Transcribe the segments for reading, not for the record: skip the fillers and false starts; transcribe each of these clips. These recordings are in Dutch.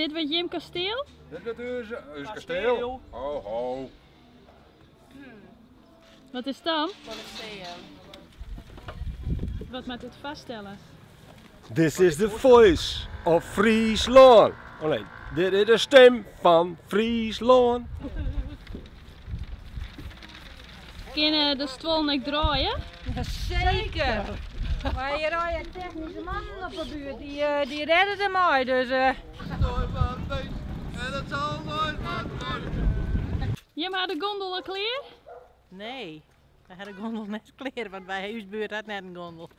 Dit wordt Jim Kasteel? Dit is een kasteel. Ho, ho. Wat is dan? Colosseum. Wat moet dit vaststellen? This is the voice of Friesland. Oh nee, dit is de stem van Friesland. Kunnen de stoel niet draaien? Zeker! Maar hier rijden technische mannen op de buurt, die redden hem mooi, dus... Jim, had de gondel al klaar? Nee, we hadden gondel net kleren, want bij huisbuurt had net een gondel.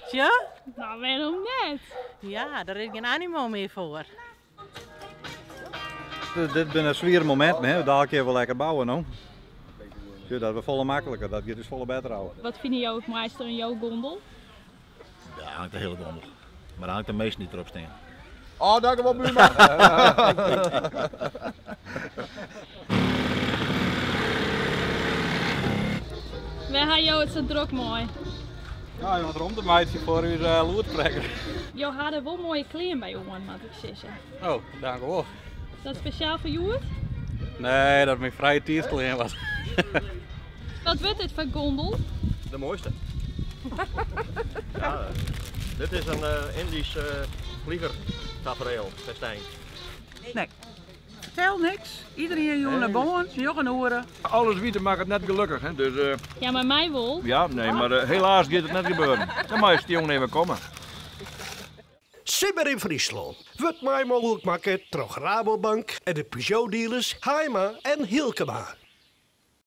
Tja? Nou, waarom net? Ja, daar is geen animo meer voor. Dit zijn een zware momenten, hè. Daar kun je wel lekker bouwen. No? Ja, dat is volle makkelijker, dat gaat dus volle beter houden. Wat vinden jou het meeste in jouw gondel? Ja, hangt de hele gondel. Maar dan hangt de meeste niet erop staan. Oh, dank u wel, buurman. Wij hebben jou het zo druk mooi. Ja, je moet rond de meidje voor uw loertrekker. Jou hadden wel mooie kleren bij jou, moet ik zeggen. Oh, dank u wel. Is dat speciaal voor jou? Nee, dat is mijn vrije tiertkleen was. Wat wordt dit voor gondel? De mooiste. Ja, dit is een Indisch vliegertafereel, festijn. Nee, vertel niks. Iedereen jongen naar boven, jongen horen. Alles wieten maakt het net gelukkig, hè? Dus Ja, maar mij wel. ja, nee, maar helaas gaat het net gebeuren. Dan mag je die jongen even komen. Simmer in Friesland. Wordt mij mogelijk maken door Rabobank en de Peugeot dealers Haima en Hilkema.